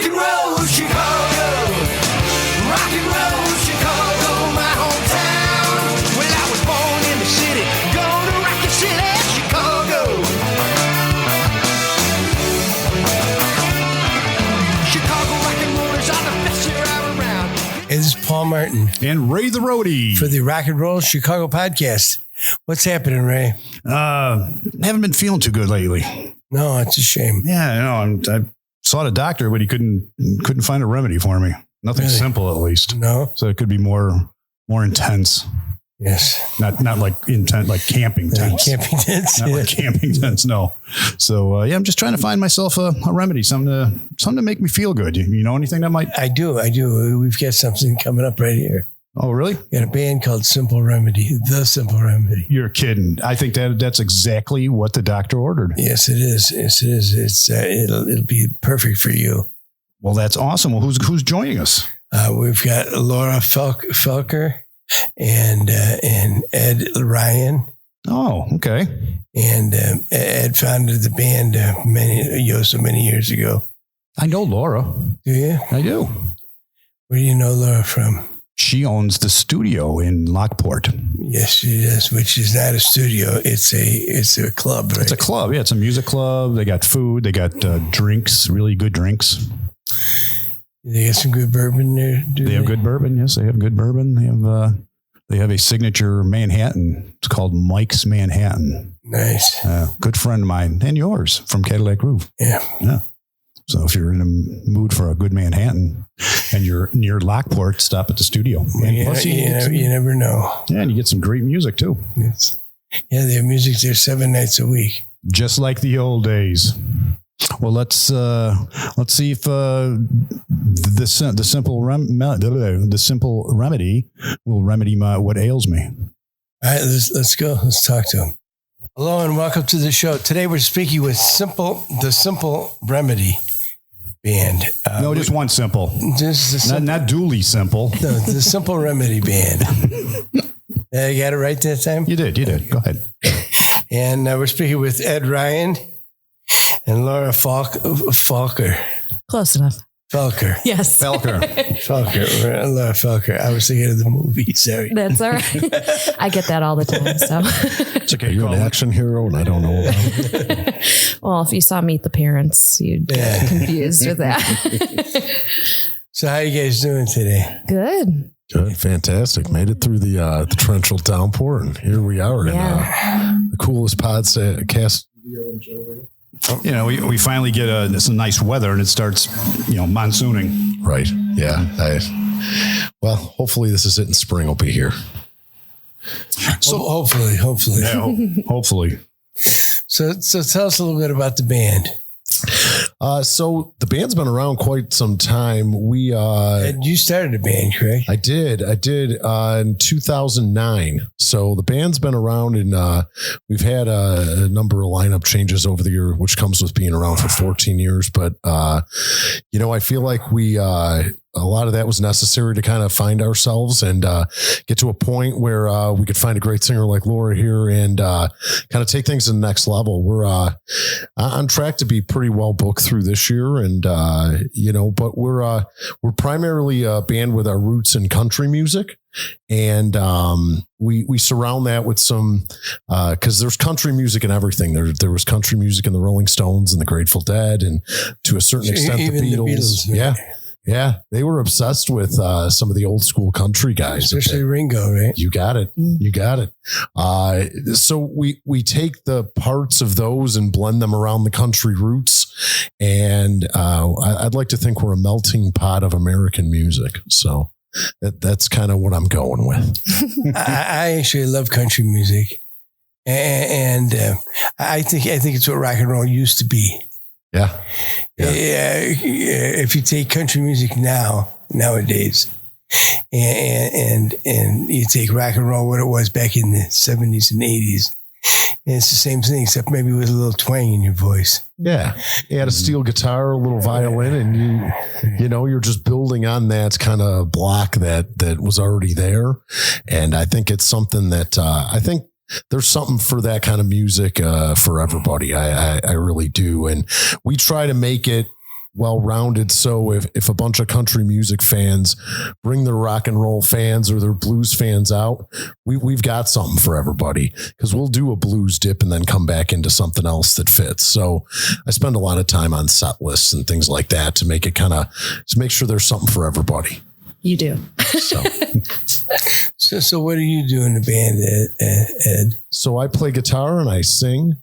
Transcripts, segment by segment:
and roll, Chicago. Rock and roll, Chicago, my hometown. Well, I was born in the city, gonna rock the city, Chicago. Chicago rock and rollers are the best year out around. This is Paul Martin and Ray the Roadie for the Rock and Roll Chicago podcast. What's happening, Ray? Haven't been feeling too good lately. No, it's a shame. Yeah, I saw the doctor, but he couldn't find a remedy for me. Nothing Really? simple, at least. No. So it could be more intense. Yes. Not like intense, like camping tents. Camping tents. Not like camping tents. No. So I'm just trying to find myself a remedy, something to make me feel good. You know anything that might? I do. We've got something coming up right here. Oh, really? We got a band called Simple Remedy. The Simple Remedy. You're kidding. I think that's exactly what the doctor ordered. Yes, it is. Yes, it is. It's it'll be perfect for you. Well, that's awesome. Well, who's joining us? We've got Laura Felker and Ed Ryan. Oh, okay. And Ed founded the band so many years ago. I know Laura. Do you? I do. Where do you know Laura from? She owns the studio in Lockport. Yes, she does, which is not a studio. It's a club, right? It's a club. Yeah, it's a music club. They got food. They got drinks, really good drinks. They got some good bourbon there. They have good bourbon. Yes, they have good bourbon. They have a signature Manhattan. It's called Mike's Manhattan. Nice. Good friend of mine and yours from Cadillac Groove. Yeah. So if you're in a mood for a good Manhattan and you're near Lockport, stop at the studio. You never know. Yeah, and you get some great music too. Yes. Yeah, they have music there 7 nights a week. Just like the old days. Well, let's see if the simple remedy will remedy what ails me. All right, let's go. Let's talk to him. Hello and welcome to the show. Today we're speaking with the Simple Remedy band. No, just one simple. Not duly simple. No, the Simple Remedy band. You got it right that time? You did. Go ahead. And we're speaking with Ed Ryan and Laura Felker. Close enough. Felker. Yes. Laura Felker. I was thinking of the movie. Sorry. That's all right. I get that all the time. So it's okay. You're an action hero, and I don't know. Well, if you saw Meet the Parents, you'd get confused with that. So how you guys doing today? Good. Fantastic. Made it through the torrential downpour, and here we are in the coolest podcast. You know, we finally get some nice weather and it starts, monsooning. Right. Yeah. Well, hopefully this is it and spring will be here. So hopefully. Yeah, hopefully. So tell us a little bit about the band. So the band's been around quite some time. And you started a band, correct? I did in 2009. So the band's been around, and we've had a number of lineup changes over the year, which comes with being around for 14 years. But I feel like a lot of that was necessary to kind of find ourselves and get to a point where we could find a great singer like Laura here and kind of take things to the next level. We're on track to be pretty well booked through this year, and but we're primarily a band with our roots in country music, and we surround that with some because there's country music in everything. There was country music in the Rolling Stones and the Grateful Dead, and to a certain extent the Beatles. Yeah. Yeah, they were obsessed with some of the old school country guys. Especially Ringo, right? You got it. So we take the parts of those and blend them around the country roots. And I'd like to think we're a melting pot of American music. So that's kind of what I'm going with. I actually love country music. And I think it's what rock and roll used to be. Yeah. If you take country music nowadays, and you take rock and roll, what it was back in the 70s and 80s, and it's the same thing, except maybe with a little twang in your voice. Yeah. You had a steel guitar, a little violin, and you're just building on that kind of block that was already there. And I think it's something that I think there's something for that kind of music for everybody. I really do. And we try to make it well-rounded. So if a bunch of country music fans bring their rock and roll fans or their blues fans out, we've got something for everybody, because we'll do a blues dip and then come back into something else that fits. So I spend a lot of time on set lists and things like that to make it to make sure there's something for everybody. You do. So what do you do in the band, Ed? So I play guitar and I sing.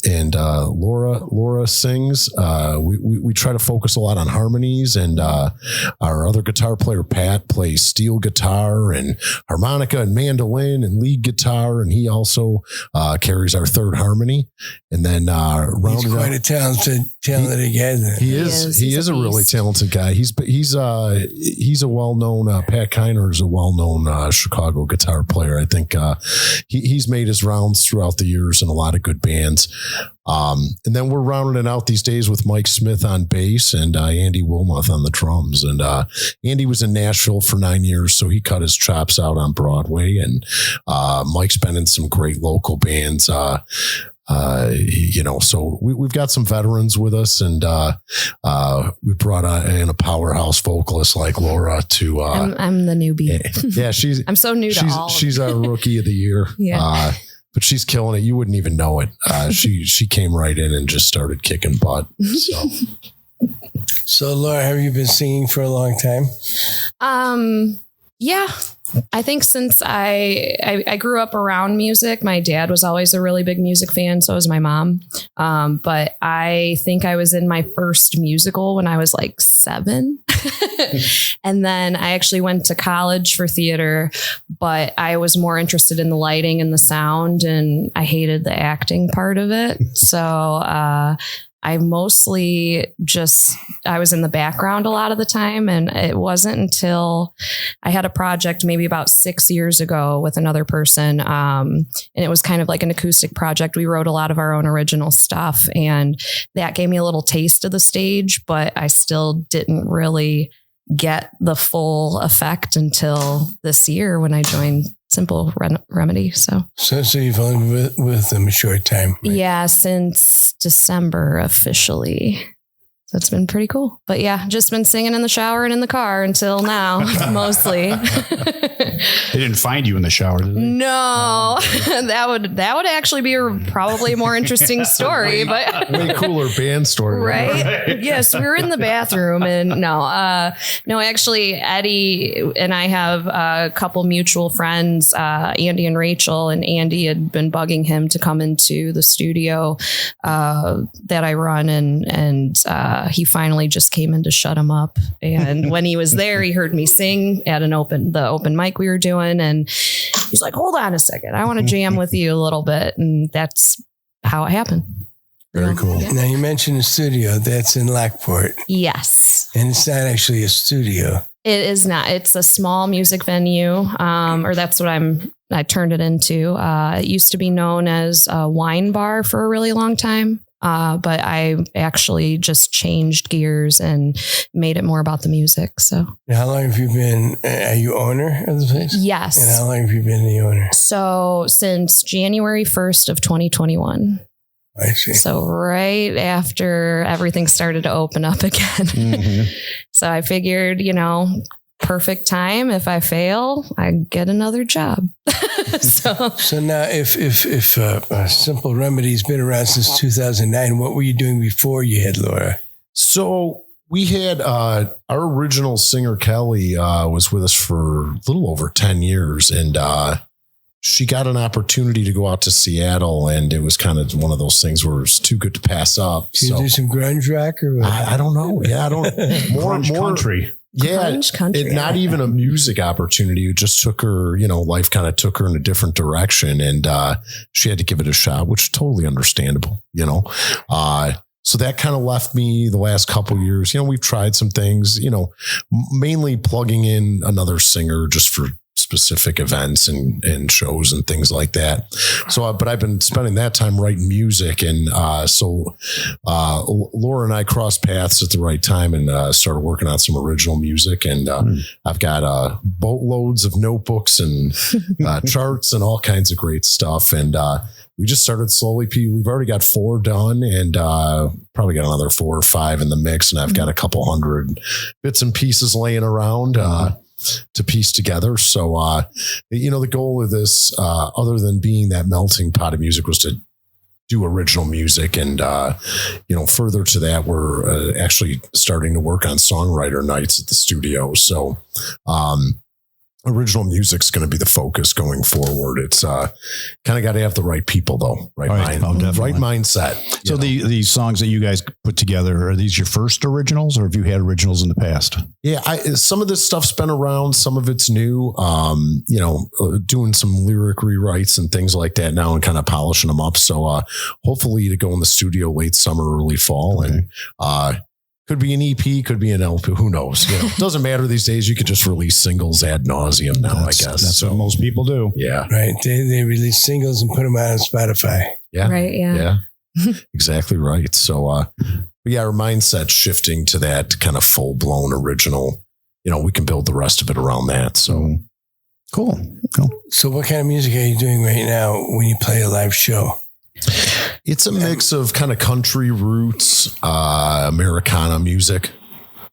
And Laura sings. We try to focus a lot on harmonies, and our other guitar player Pat plays steel guitar and harmonica and mandolin and lead guitar, and he also carries our third harmony. And then he's quite a talented guy. Then. He is a really talented guy. He's a well-known Pat Kiner is a well-known Chicago guitar player. I think he's made his rounds throughout the years in a lot of good bands. And then we're rounding it out these days with Mike Smith on bass and Andy Wilmoth on the drums. And Andy was in Nashville for 9 years, so he cut his chops out on Broadway. And Mike's been in some great local bands. So we've got some veterans with us, and we brought in a powerhouse vocalist like Laura to. I'm the newbie. Yeah, I'm so new to all. She's our rookie of the year. Yeah. But she's killing it. You wouldn't even know it. She came right in and just started kicking butt. So Laura, have you been singing for a long time? Yeah. I think since I grew up around music, my dad was always a really big music fan. So was my mom. But I think I was in my first musical when I was like 7. And then I actually went to college for theater, but I was more interested in the lighting and the sound, and I hated the acting part of it. So, I mostly I was in the background a lot of the time. And it wasn't until I had a project maybe about 6 years ago with another person. And it was kind of like an acoustic project. We wrote a lot of our own original stuff, and that gave me a little taste of the stage, but I still didn't really get the full effect until this year when I joined Simple Remedy. So you've only been with them a short time. Right? Yeah, since December officially. So it's been pretty cool. But yeah, just been singing in the shower and in the car until now, mostly. They didn't find you in the shower, did they? No, that would actually be probably a more interesting story, but way cooler band story, right? Yes, we were in the bathroom, and no, actually, Eddie and I have a couple mutual friends, Andy and Rachel, and Andy had been bugging him to come into the studio that I run, and he finally just came in to shut him up. And when he was there, he heard me sing at the open mic we were doing. And he's like, hold on a second. I want to jam with you a little bit. And that's how it happened. Very cool. Yeah. Now you mentioned a studio that's in Lockport. Yes. And it's not actually a studio. It is not. It's a small music venue. Or that's what I turned it into. It used to be known as a wine bar for a really long time. But I actually just changed gears and made it more about the music. So how long have you been, are you owner of the place? Yes. And how long have you been the owner? So since January 1st of 2021. I see. So right after everything started to open up again. Mm-hmm. So I figured, perfect time. If I fail, I get another job. So now if Simple Remedy's been around since 2009, what were you doing before you had Laura? So we had our original singer, Kelly, was with us for a little over 10 years. And she got an opportunity to go out to Seattle, and it was kind of one of those things where it's too good to pass up. Did you do some grunge rock or what? I don't know. Yeah, I don't. More country. Yeah, not even a music opportunity. It just took her, life kind of took her in a different direction, and she had to give it a shot, which is totally understandable, So that kind of left me the last couple of years. We've tried some things, mainly plugging in another singer just for specific events and shows and things like that. So, but I've been spending that time writing music. And so Laura and I crossed paths at the right time and started working on some original music. And I've got boatloads of notebooks and charts and all kinds of great stuff. And we just started slowly. We've already got 4 done, and probably got another 4 or 5 in the mix. And I've got a couple hundred bits and pieces laying around to piece together. So, the goal of this, other than being that melting pot of music, was to do original music. And, further to that, we're actually starting to work on songwriter nights at the studio. So, original music's going to be the focus going forward. It's kind of got to have the right people, though, right mindset. So these songs that you guys put together, are these your first originals, or have you had originals in the past? Yeah, some of this stuff's been around, some of it's new. Doing some lyric rewrites and things like that now, and kind of polishing them up. So hopefully to go in the studio late summer, early fall, and could be an EP, could be an LP. Who knows? It doesn't matter these days. You could just release singles ad nauseum now, I guess. That's what most people do. Yeah. Right. They release singles and put them out on Spotify. Yeah. Right. Yeah. Exactly right. So, our mindset's shifting to that kind of full blown original. We can build the rest of it around that. So cool. So what kind of music are you doing right now when you play a live show? It's a mix of kind of country roots, Americana music.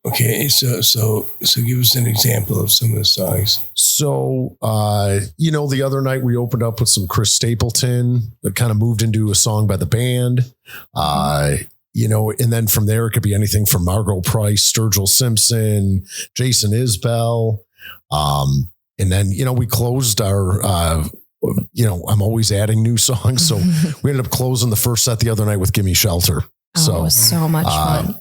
Okay, so give us an example of some of the songs. So, the other night we opened up with some Chris Stapleton that kind of moved into a song by the band. And then from there it could be anything from Margot Price, Sturgill Simpson, Jason Isbell. And then, we closed our, I'm always adding new songs. So we ended up closing the first set the other night with Gimme Shelter. It was so much fun.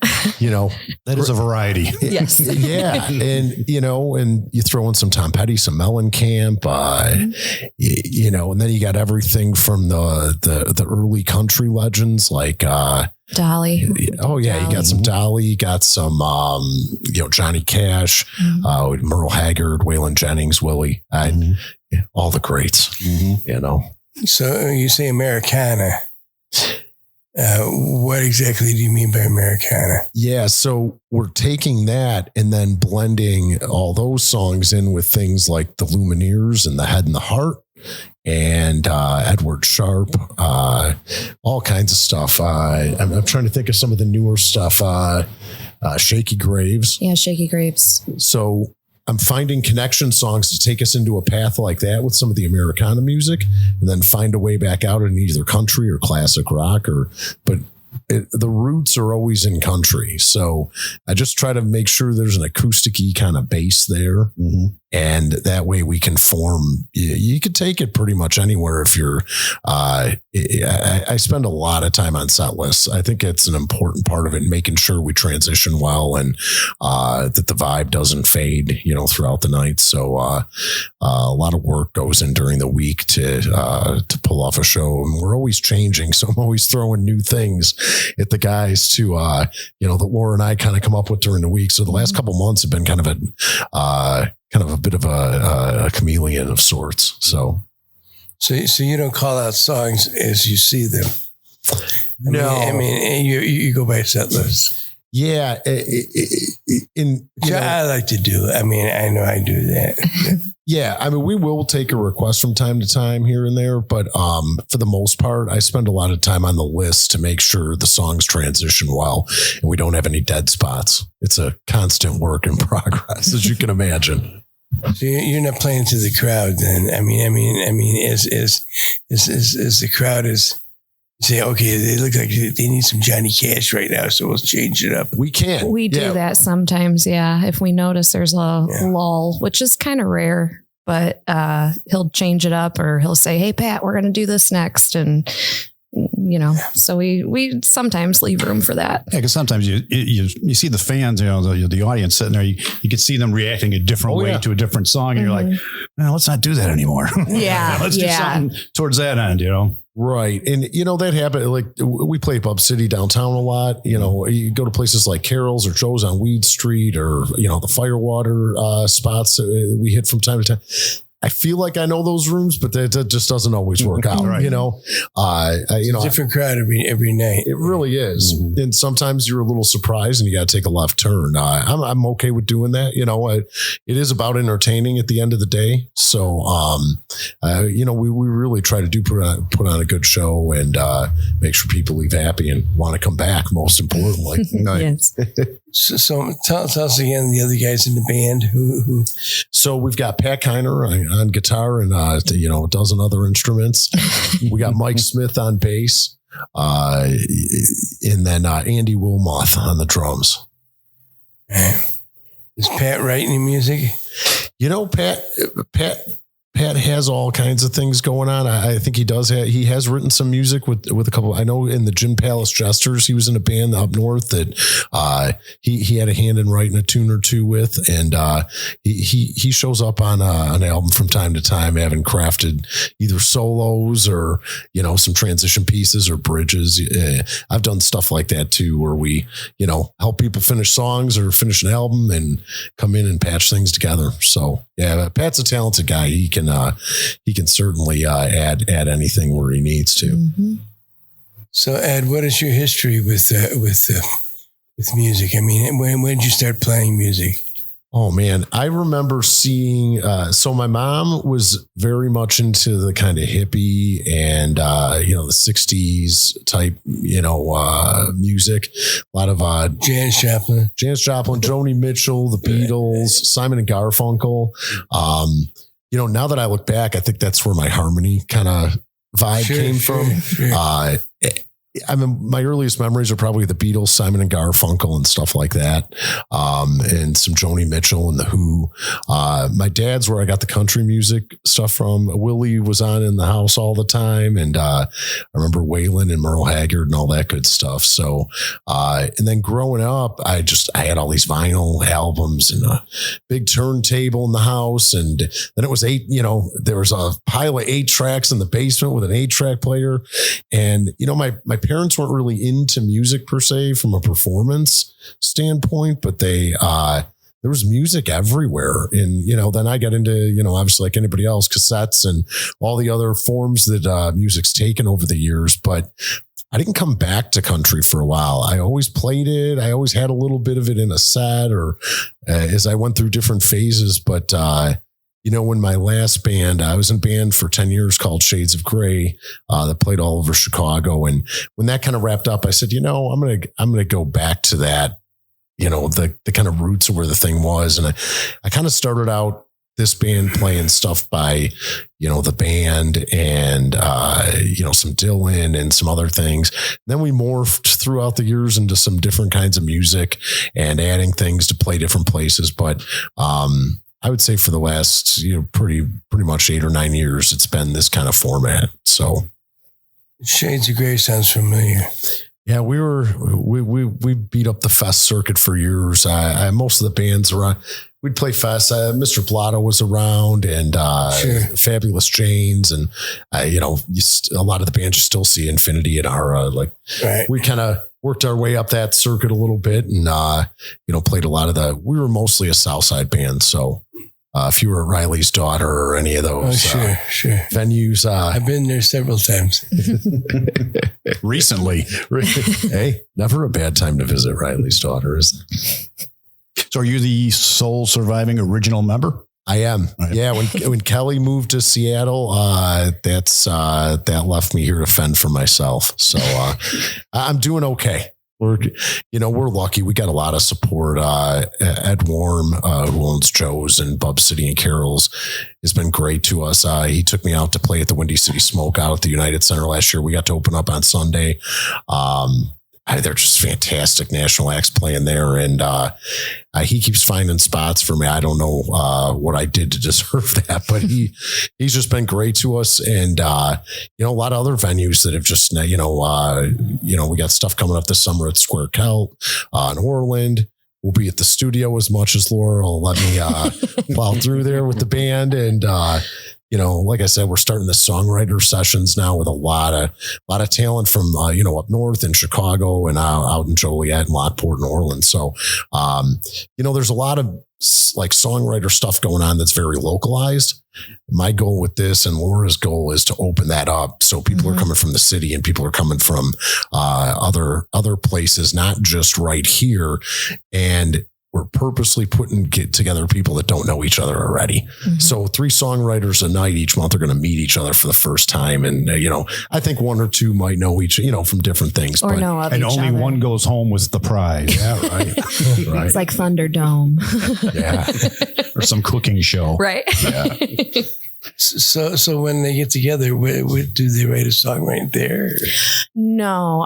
That is a variety. Yes. Yeah. And, and you throw in some Tom Petty, some Mellencamp, and then you got everything from the early country legends like, Dolly. Oh yeah. You got some Dolly, you got some, Johnny Cash, Merle Haggard, Waylon Jennings, Willie, all the greats, So you say Americana. What exactly do you mean by Americana? Yeah, so we're taking that and then blending all those songs in with things like the Lumineers and the Head and the Heart and Edward Sharpe, all kinds of stuff. I'm trying to think of some of the newer stuff. Shaky Graves. Yeah, Shaky Graves. So I'm finding connection songs to take us into a path like that with some of the Americana music, and then find a way back out in either country or classic rock, but the roots are always in country. So I just try to make sure there's an acoustic-y kind of bass there. Mm-hmm. And that way we can form, you could take it pretty much anywhere if you're, I spend a lot of time on set lists. I think it's an important part of it, making sure we transition well and that the vibe doesn't fade, throughout the night. So a lot of work goes in during the week to pull off a show, and we're always changing. So I'm always throwing new things at the guys to, that Laura and I kind of come up with during the week. So the last couple months have been kind of a bit of a chameleon of sorts. So you don't call out songs as you see them. I mean, you go by set list. Yeah. I like to do. I mean, I know I do that. Yeah. I mean, we will take a request from time to time here and there, but for the most part, I spend a lot of time on the list to make sure the songs transition well and we don't have any dead spots. It's a constant work in progress, as you can imagine. So you're not playing to the crowd then. I mean, as the crowd is say, okay, they look like they need some Johnny Cash right now, so we'll change it up. We can. We do that sometimes, yeah. If we notice there's a lull, which is kind of rare, but he'll change it up, or he'll say, hey, Pat, we're going to do this next. And, so we sometimes leave room for that. Yeah, because sometimes you see the fans, the audience sitting there, you can see them reacting a different way to a different song. And you're like, no, let's not do that anymore. Yeah. Let's do something towards that end, Right. And, that happened. Like, we play Pub City downtown a lot. You go to places like Carol's or Joe's on Weed Street, or, the Firewater spots that we hit from time to time. I feel like I know those rooms, but that just doesn't always work out. Right. Different crowd every night. It really is. And sometimes you're a little surprised and you got to take a left turn. I'm okay with doing that. It is about entertaining at the end of the day. So, we really try to put on a good show and make sure people leave happy and want to come back, most importantly. Yes. So tell us again the other guys in the band who. So we've got Pat Kiner on guitar and a dozen other instruments. We got Mike Smith on bass, and then Andy Wilmoth on the drums. Is Pat writing the music? Pat has all kinds of things going on. I think he does. He has written some music with a couple. I know in the Gin Palace Jesters, he was in a band up north that he had a hand in writing a tune or two with, and he shows up on an album from time to time, having crafted either solos or some transition pieces or bridges. I've done stuff like that too, where we help people finish songs or finish an album and come in and patch things together. So yeah, Pat's a talented guy. He can certainly add anything where he needs to. Mm-hmm. So, Ed, what is your history with music? I mean, when did you start playing music? Oh man, I remember seeing. So my mom was very much into the kind of hippie and the '60s type music. A lot of Janis Joplin, Joni Mitchell, the Beatles, Simon and Garfunkel. Now that I look back, I think that's where my harmony kind of vibe came from. Sure. My earliest memories are probably the Beatles, Simon and Garfunkel and stuff like that. And some Joni Mitchell and the Who. My dad's where I got the country music stuff from. Willie was on in the house all the time. And I remember Waylon and Merle Haggard and all that good stuff. So, and then growing up, I had all these vinyl albums and a big turntable in the house. And then it was there was a pile of 8 tracks in the basement with an 8-track player. And, my parents weren't really into music per se from a performance standpoint, but there was music everywhere. And, then I got into, obviously like anybody else, cassettes and all the other forms that music's taken over the years. But I didn't come back to country for a while. I always played it. I always had a little bit of it in a set or as I went through different phases. But, when my last band, I was in a band for 10 years called Shades of Gray that played all over Chicago. And when that kind of wrapped up, I said, I'm going to go back to that, the kind of roots of where the thing was. And I kind of started out this band playing stuff by, the band and, some Dylan and some other things. Then we morphed throughout the years into some different kinds of music and adding things to play different places. But, I would say for the last, pretty much 8 or 9 years, it's been this kind of format. So Shades of Grey sounds familiar. Yeah, we beat up the fest circuit for years. Most of the bands around, we'd play fest. Mr. Blotto was around and Fabulous Janes. And, a lot of the bands you still see Infinity and Ara. We kind of worked our way up that circuit a little bit and, played a lot of we were mostly a Southside band. So if you were Riley's Daughter or any of those venues. I've been there several times. Recently. Hey, never a bad time to visit Riley's Daughter, is it? So are you the sole surviving original member? I am. Right. Yeah. When Kelly moved to Seattle, that left me here to fend for myself. So I'm doing okay. We're lucky. We got a lot of support. Ed Warm, who owns Joe's and Bub City and Carol's, has been great to us. He took me out to play at the Windy City Smokeout at the United Center last year. We got to open up on Sunday. They're just fantastic national acts playing there. And he keeps finding spots for me. I don't know what I did to deserve that, but he's just been great to us. And, a lot of other venues that have just, we got stuff coming up this summer at Square Celt in Orland. We'll be at the studio as much as Laura will let me plow through there with the band. And, like I said, we're starting the songwriter sessions now with a lot of talent from, up north in Chicago and out in Joliet and Lockport and Orland. So, there's a lot of like songwriter stuff going on that's very localized. My goal with this and Laura's goal is to open that up. So people are coming from the city and people are coming from other places, not just right here. And we're purposely putting together people that don't know each other already. So 3 songwriters a night each month are going to meet each other for the first time. And, I think 1 or 2 might know each, from different things. Or know of each only other. one goes home with the prize. Yeah, right. Right. It's like Thunderdome. Yeah. Or some cooking show. Right. Yeah. So when they get together, what do they write a song right there? No,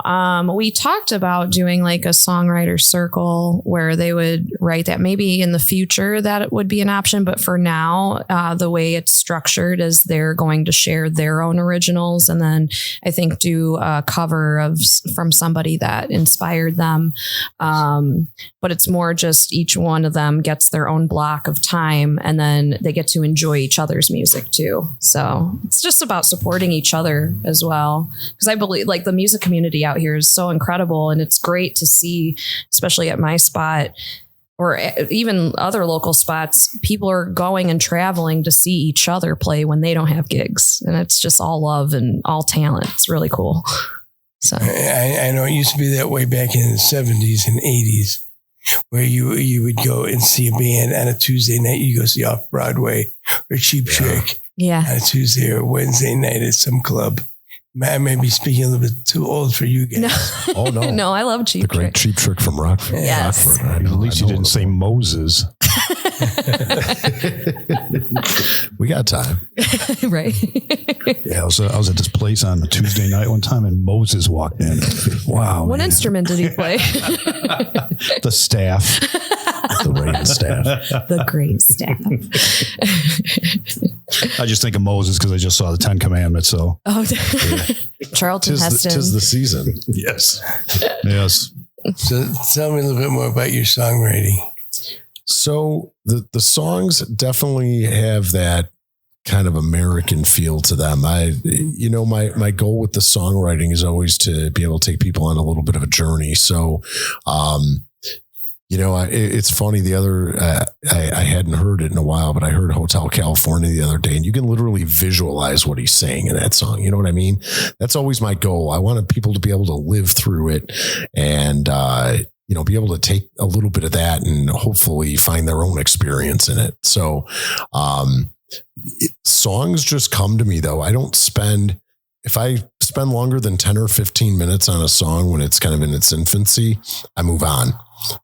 we talked about doing like a songwriter circle where they would write that. Maybe in the future that it would be an option, but for now, the way it's structured is they're going to share their own originals and then I think do a cover from somebody that inspired them. But it's more just each one of them gets their own block of time and then they get to enjoy each other's music too. So it's just about supporting each other as well. Because I believe like the music community out here is so incredible and it's great to see, especially at my spot or even other local spots, people are going and traveling to see each other play when they don't have gigs. And it's just all love and all talent. It's really cool. So I know it used to be that way back in the 70s and 80s. Where you would go and see a band on a Tuesday night, you go see Off Broadway or Cheap Trick on a Tuesday or Wednesday night at some club. I may be speaking a little bit too old for you guys. No. Oh no, no, I love Cheap the great Trick. Cheap Trick from Rockford. Yes. Rockford. At least you didn't say Moses. We got time. Right. Yeah, I was at this place on a Tuesday night one time and Moses walked in. Wow. What man. instrument did he play? The staff. The Raven staff. The great staff. I just think of Moses because I just saw the 10 Commandments. So Oh, Charlton Heston. Tis the season. yes. Yes. So tell me a little bit more about your songwriting. So the songs definitely have that kind of American feel to them. My goal with the songwriting is always to be able to take people on a little bit of a journey. So, it's funny. The other, I hadn't heard it in a while, but I heard Hotel California the other day, and you can literally visualize what he's saying in that song. You know what I mean? That's always my goal. I wanted people to be able to live through it and, be able to take a little bit of that and hopefully find their own experience in it. So, songs just come to me though. If I spend longer than 10 or 15 minutes on a song when it's kind of in its infancy, I move on.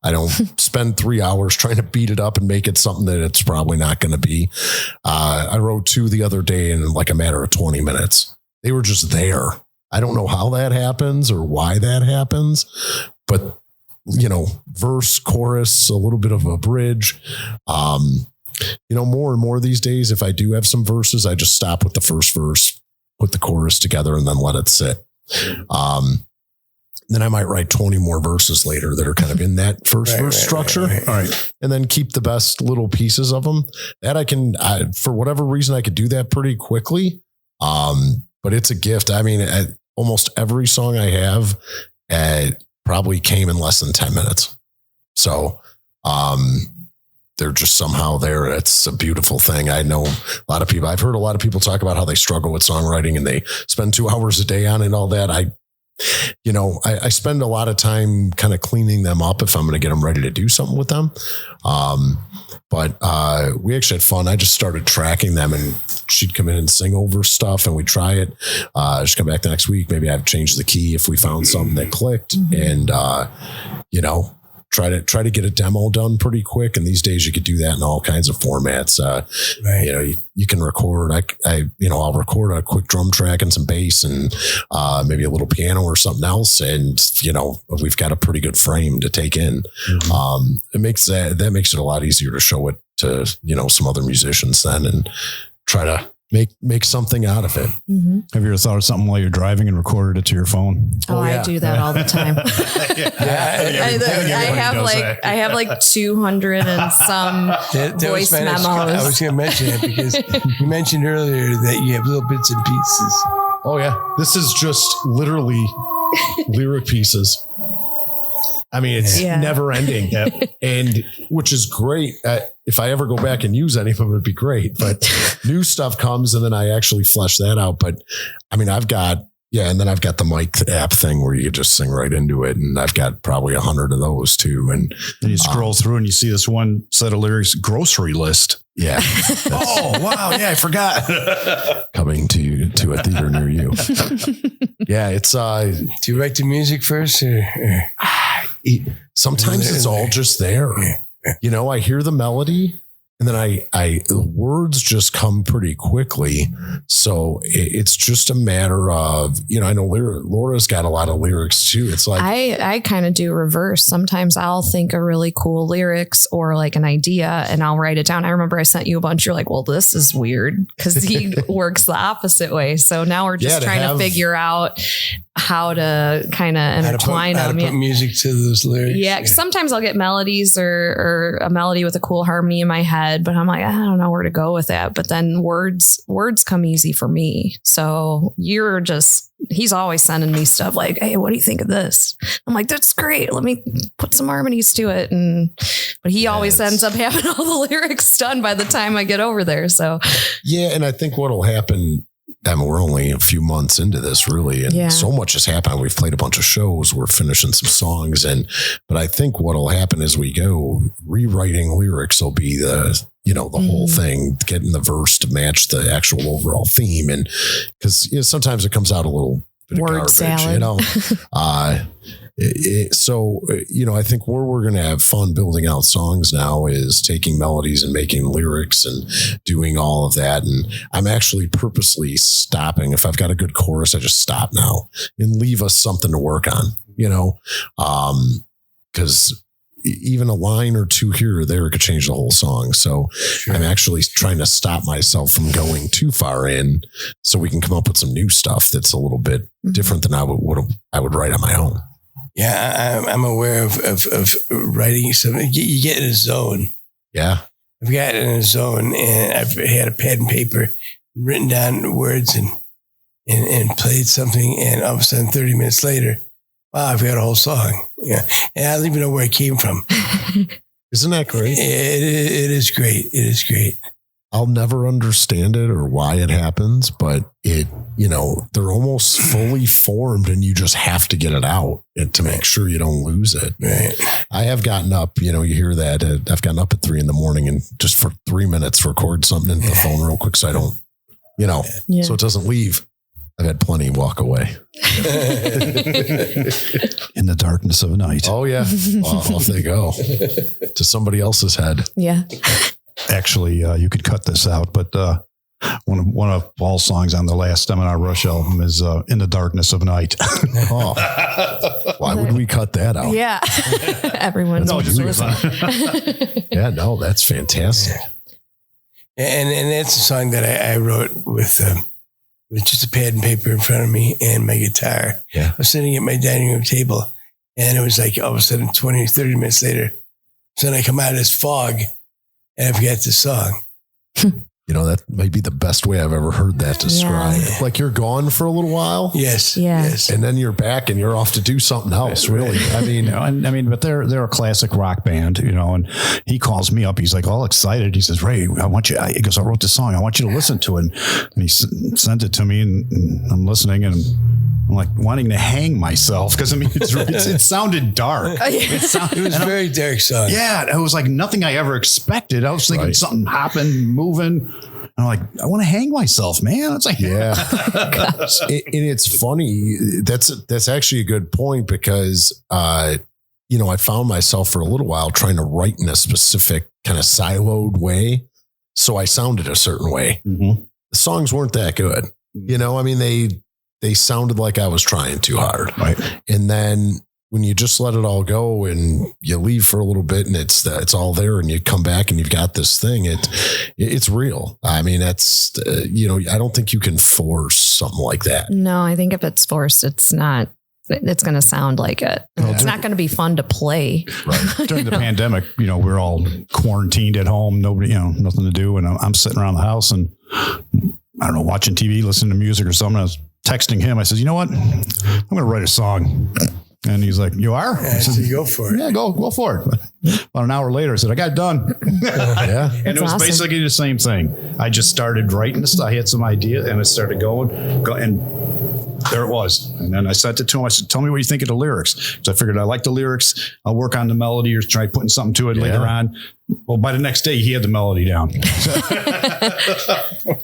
I don't spend 3 hours trying to beat it up and make it something that it's probably not going to be. I wrote 2 the other day in like a matter of 20 minutes. They were just there. I don't know how that happens or why that happens, but verse, chorus, a little bit of a bridge. More and more these days, if I do have some verses, I just stop with the first verse, put the chorus together and then let it sit. Then I might write 20 more verses later that are kind of in that first verse structure. Right. And then keep the best little pieces of them that for whatever reason, I could do that pretty quickly. But it's a gift. I mean, almost every song I have probably came in less than 10 minutes. So, they're just somehow there. It's a beautiful thing. I know a lot of people, I've heard a lot of people talk about how they struggle with songwriting and they spend 2 hours a day on it and all that. I spend a lot of time kind of cleaning them up if I'm going to get them ready to do something with them. But we actually had fun. I just started tracking them and she'd come in and sing over stuff and we try it. She'd come back the next week. Maybe I've changed the key if we found something that clicked and, try to get a demo done pretty quick. And these days you could do that in all kinds of formats. You can record, I'll record a quick drum track and some bass and, maybe a little piano or something else. And, we've got a pretty good frame to take in. It makes it a lot easier to show it to, some other musicians then and try to make something out of it. Mm-hmm. Have you ever thought of something while you're driving and recorded it to your phone? Oh, yeah. I do that all the time. I have like 200 and some That voice was my next- memos. I was going to mention that because you mentioned earlier that you have little bits and pieces. Oh yeah. This is just literally lyric pieces. I mean, it's never ending. And which is great. If I ever go back and use any of them, it'd be great. But new stuff comes and then I actually flesh that out. But I mean, and then I've got the mic app thing where you could just sing right into it. And I've got probably 100 of those too. And you scroll through and you see this one set of lyrics, grocery list. Yeah. Oh, wow. Yeah, I forgot. Coming to a theater near you. Yeah, it's Do you write the music first or? sometimes it's all just there. You know, I hear the melody and then the words just come pretty quickly. So it's just a matter of, you know, I know Laura's got a lot of lyrics too. It's like, I kind of do reverse. Sometimes I'll think of really cool lyrics or like an idea and I'll write it down. I remember I sent you a bunch. You're like, well, this is weird because he works the opposite way. So now we're just trying to figure out how to kind of intertwine how to them. put music to those lyrics. Yeah. Sometimes I'll get melodies or a melody with a cool harmony in my head, but I'm like, I don't know where to go with that. But then words come easy for me. So he's always sending me stuff like, hey, what do you think of this? I'm like, that's great. Let me put some harmonies to it. But he always ends up having all the lyrics done by the time I get over there. So yeah. And I think what'll happen, I mean, we're only a few months into this really. And so much has happened. We've played a bunch of shows. We're finishing some songs. But I think what'll happen as we go, rewriting lyrics will be the whole thing, getting the verse to match the actual overall theme. And because sometimes it comes out a little bit word of garbage, salad. So I think where we're going to have fun building out songs now is taking melodies and making lyrics and doing all of that. And I'm actually purposely stopping. If I've got a good chorus, I just stop now and leave us something to work on, because even a line or two here or there could change the whole song. So I'm actually trying to stop myself from going too far in so we can come up with some new stuff that's a little bit different than I would write on my own. Yeah, I'm aware of writing something. You get in a zone. Yeah. I've gotten in a zone and I've had a pad and paper, written down words and played something. And all of a sudden, 30 minutes later, wow, I've got a whole song. Yeah. And I don't even know where it came from. Isn't that great? It is great. It is great. I'll never understand it or why it happens, but they're almost fully formed and you just have to get it out to make sure you don't lose it. Right. I have gotten up, you hear that. I've gotten up at 3 a.m. and just for 3 minutes record something into the phone real quick so I don't, so it doesn't leave. I've had plenty walk away. In the darkness of the night. Oh, yeah. Off they go to somebody else's head. Yeah. Actually, you could cut this out, but one of Paul's songs on the last Seminar Rush album is In the Darkness of Night. Oh, why would we cut that out? Yeah. Everyone knows. Yeah, no, that's fantastic. And that's a song that I wrote with just a pad and paper in front of me and my guitar. Yeah. I was sitting at my dining room table and it was like all of a sudden 20 or 30 minutes later, so then I come out of this fog and I forgot the song. That might be the best way I've ever heard that described. Yeah. Like you're gone for a little while. Yes. Yeah. Yes. And then you're back and you're off to do something else, really. I mean, but they're a classic rock band, and he calls me up. He's like all excited. He says, Ray, he goes, I wrote this song. I want you to listen to it. And he sent it to me and I'm listening and I'm like wanting to hang myself because it sounded dark. It was a very dark song. Yeah. It was like nothing I ever expected. I was thinking something hopping, moving. I'm like, I want to hang myself, man. It's like, yeah. And it's funny. That's actually a good point because, I found myself for a little while trying to write in a specific kind of siloed way. So I sounded a certain way. Mm-hmm. The songs weren't that good. They sounded like I was trying too hard. Right. And then when you just let it all go and you leave for a little bit and it's all there and you come back and you've got this thing, it's real. I mean, that's, I don't think you can force something like that. No, I think if it's forced, it's going to sound like it. It's not going to be fun to play. Right. During the pandemic, we're all quarantined at home, nobody, nothing to do. And I'm sitting around the house and I don't know, watching TV, listening to music or something. I was texting him. I said, you know what? I'm going to write a song. And he's like, you are? I said, go for it. Yeah, go for it. About an hour later, I said, I got it done. Yeah. And it was awesome. basically the same thing. I just started writing this. I had some idea and I started going, and there it was. And then I sent it to him. I said, tell me what you think of the lyrics. So I figured I like the lyrics. I'll work on the melody or try putting something to it later on. Well, by the next day, he had the melody down.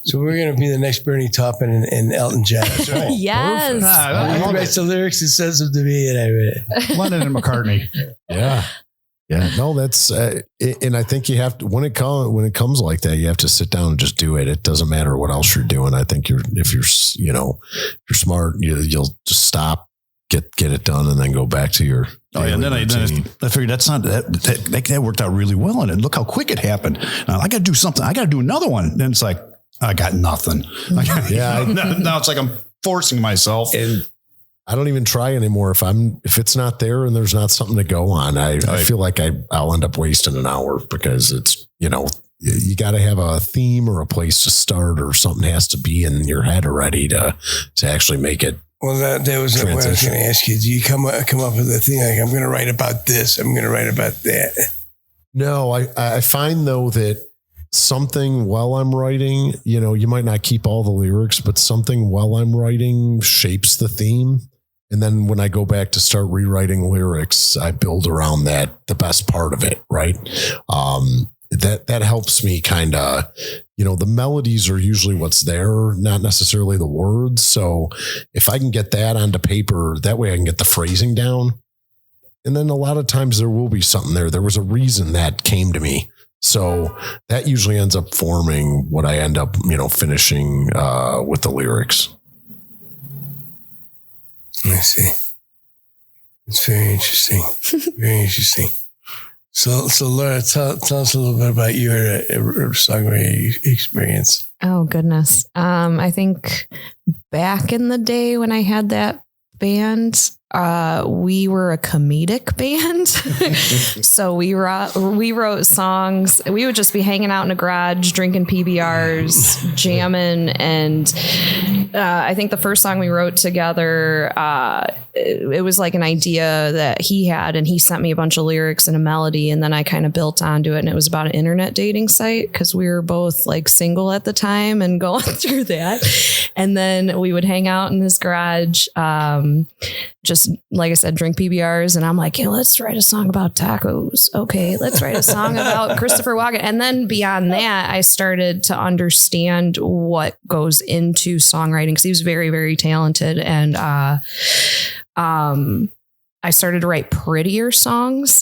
So we're going to be the next Bernie Taupin and Elton John. Yes. He writes the lyrics and says them to me, and I read it. Lennon and McCartney. Yeah. Yeah. No, that's, and I think you have to, when it comes like that, you have to sit down and just do it. It doesn't matter what else you're doing. I think if you're smart, you'll just stop, get it done and then go back to your, and then I figured that worked out really well. And look how quick it happened. Now I got to do something. I got to do another one. And then it's like, I got nothing. Now it's like I'm forcing myself. And I don't even try anymore. If it's not there and there's not something to go on, I feel like I'll end up wasting an hour because it's, you got to have a theme or a place to start or something has to be in your head already to actually make it. Well, that was what I was going to ask you. Do you come up with a thing like, I'm going to write about this, I'm going to write about that? No, I find though that something while I'm writing, you might not keep all the lyrics, but something while I'm writing shapes the theme. And then when I go back to start rewriting lyrics, I build around that, the best part of it. Right. That helps me kind of, the melodies are usually what's there, not necessarily the words. So if I can get that onto paper, that way I can get the phrasing down. And then a lot of times there will be something there. There was a reason that came to me. So that usually ends up forming what I end up, finishing with the lyrics. I see. It's very interesting. Very interesting. So Laura, tell us a little bit about your songwriting experience. Oh, goodness. I think back in the day when I had that band, we were a comedic band. So we wrote songs. We would just be hanging out in a garage, drinking PBRs, jamming. And I think the first song we wrote together, it was like an idea that he had, and he sent me a bunch of lyrics and a melody, and then I kind of built onto it. And it was about an internet dating site because we were both like single at the time and going through that. And then we would hang out in this garage, just like I said, drink PBRs. And I'm like, hey, let's write a song about tacos. Okay, let's write a song about Christopher Walken. And then beyond that, I started to understand what goes into songwriting because he was very, very talented. And I started to write prettier songs,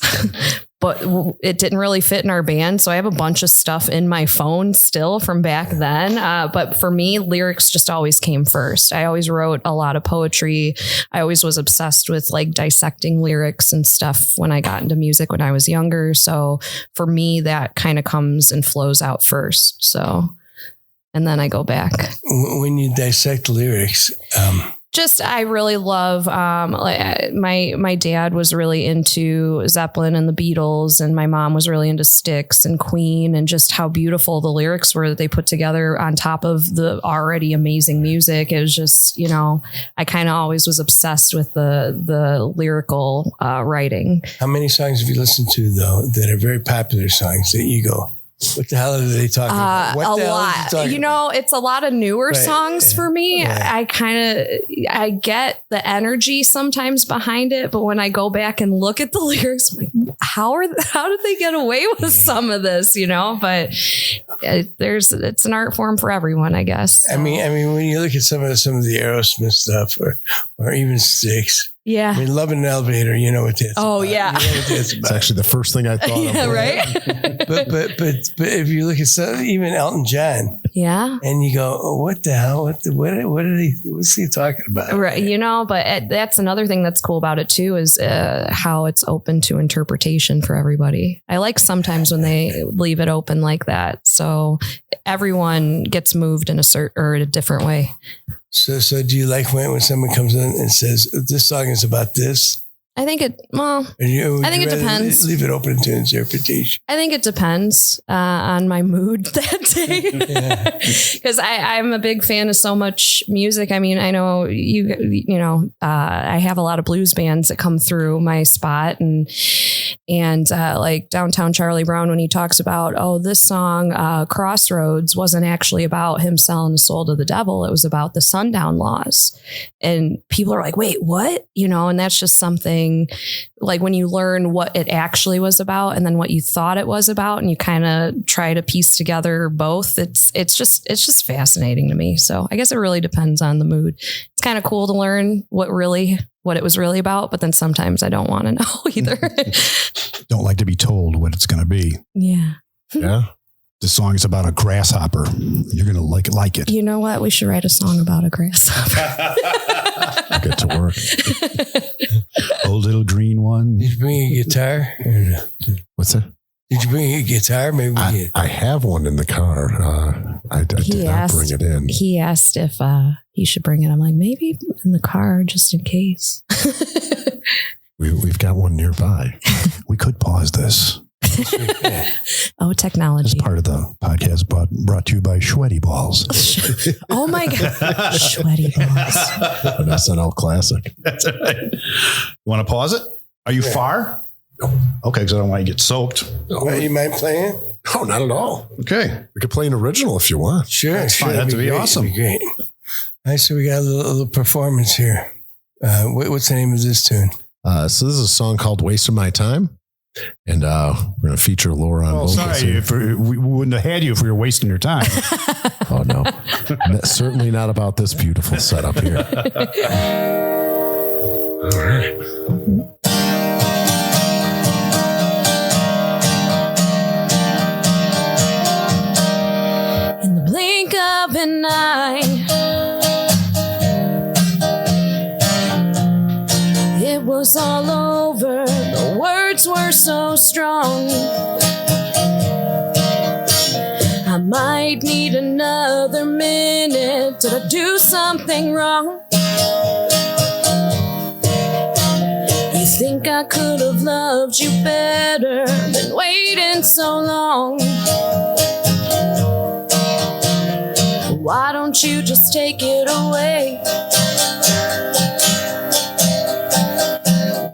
but it didn't really fit in our band. So I have a bunch of stuff in my phone still from back then. But for me, lyrics just always came first. I always wrote a lot of poetry. I always was obsessed with like dissecting lyrics and stuff when I got into music when I was younger. So for me, that kind of comes and flows out first. So, and then I go back. When you dissect lyrics, I really love, my dad was really into Zeppelin and the Beatles, and my mom was really into Styx and Queen, and just how beautiful the lyrics were that they put together on top of the already amazing music. It was just, I kind of always was obsessed with the lyrical writing. How many songs have you listened to though that are very popular songs that you go, what the hell are they talking about? What a lot. It's a lot of newer songs for me. Yeah. I get the energy sometimes behind it, but when I go back and look at the lyrics, I'm like, how did they get away with some of this? But it's an art form for everyone, I guess. I mean, when you look at some of the Aerosmith stuff or or even 6. Yeah. I mean, Love in an Elevator, you know what that's Oh, about. yeah. You know what that's It's about. actually the first thing I thought Yeah, of. right? But if you look at even Elton John, Yeah. and you go, oh, what the hell? What's he talking about? Right. You know, but that's another thing that's cool about it too, is how it's open to interpretation for everybody. I like sometimes when they leave it open like that. So everyone gets moved in a different way. So do you like when someone comes in and says, this song is about this? I think it Or would I think you it rather depends. Leave it open to interpretation. I think it depends on my mood that day. Because I'm a big fan of so much music. I mean, I know I have a lot of blues bands that come through my spot, and like Downtown Charlie Brown, when he talks about, this song Crossroads wasn't actually about him selling his soul to the devil. It was about the sundown laws. And people are like, wait, what? And that's just something like when you learn what it actually was about and then what you thought it was about, and you kind of try to piece together both. It's just fascinating to me. So I guess it really depends on the mood. It's kind of cool to learn what it was really about, but then sometimes I don't want to know either. Don't like to be told what it's going to be. Yeah. Yeah. The song is about a grasshopper. You're going to like it. You know what? We should write a song about a grasshopper. I'll get to work. Oh, little green one. Did you bring a guitar? What's that? Did you bring a guitar? Maybe we did. I have one in the car. I did not bring it in. He asked if he should bring it. I'm like, maybe in the car just in case. We've got one nearby. We could pause this. Oh, technology. As part of the podcast brought to you by Sweaty Balls. Oh my God. Sweaty balls. An SNL classic. That's right. You want to pause it? Are you far? No. Okay, because I don't want you to get soaked. Well, you mind playing? No, not at all. Okay. We could play an original if you want. Sure. fine. That'd be awesome. That'd be great. All right, so we got a little performance here. What's the name of this tune? So this is a song called Wasting My Time. And we're going to feature Laura on vocals Sorry, here. we wouldn't have had you if we were wasting your time. Oh, no. Certainly not about this beautiful setup here. All right. In the blink of an eye, it was all over. The words were so strong. I might need another minute. Did I do something wrong? You think I could have loved you better than waiting so long? Why don't you just take it away?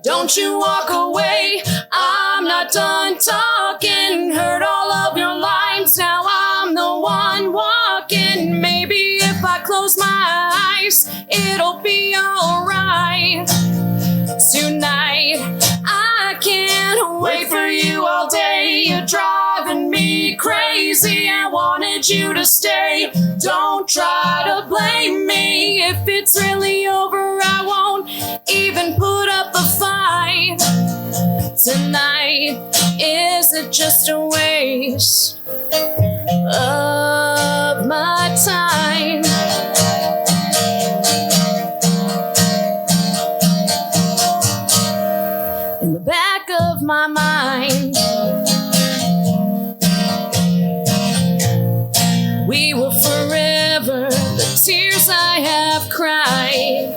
Don't you walk away. I'm not done talking. Heard all of your lines. Now I'm the one walking. Maybe if I close my eyes, it'll be alright. Tonight, I can't wait for you all day. You're driving me crazy. I wanted you to stay. Don't try to blame me. If it's really over, I won't even put up a fight. Tonight, is it just a waste of my time? In the back of my mind, we were forever, the tears I have cried.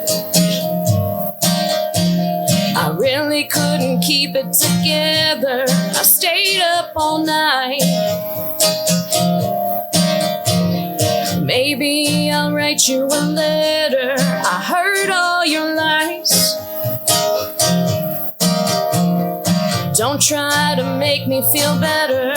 I really couldn't keep it together. I stayed up all night. Maybe I'll write you a letter. I heard all your lies. Don't try to make me feel better.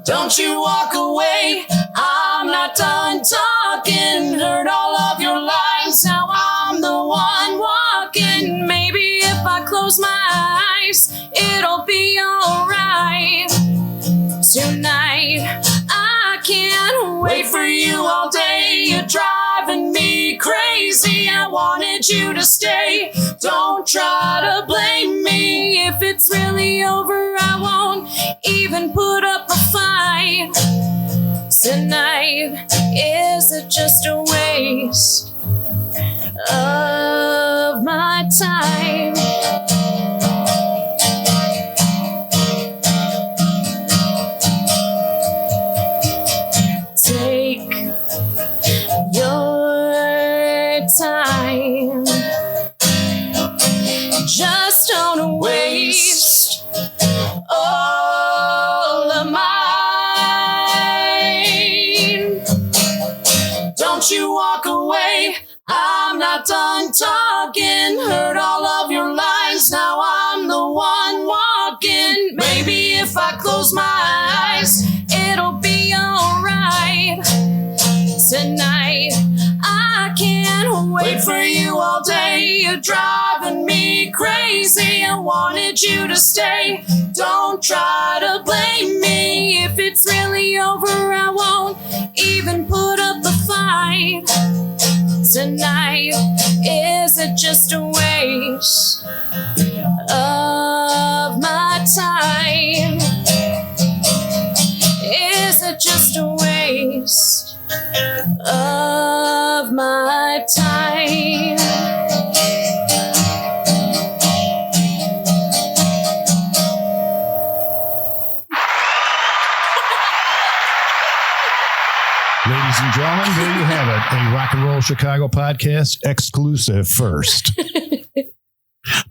Don't you walk away. I'm not done talking. Heard all of your lines. Now I'm the one walking. Maybe if I close my eyes, it'll be alright. Tonight, I can't wait for you all day. You're driving crazy. I wanted you to stay. Don't try to blame me. If it's really over, I won't even put up a fight. Tonight, is it just a waste of my time? Take your time. Just don't waste all of mine. Don't you walk away. I'm not done talking. Heard all of your lines. Now I'm the one walking. Maybe if I close my eyes, it'll be alright. Tonight, I can't wait for you all day. You're driving me crazy. I wanted you to stay. Don't try to blame me. If it's really over, I won't even put up a fight. Tonight, is it just a waste of my time? Is it just a waste of my time? Ladies and gentlemen, there you have it. A Rock and Roll Chicago podcast exclusive first.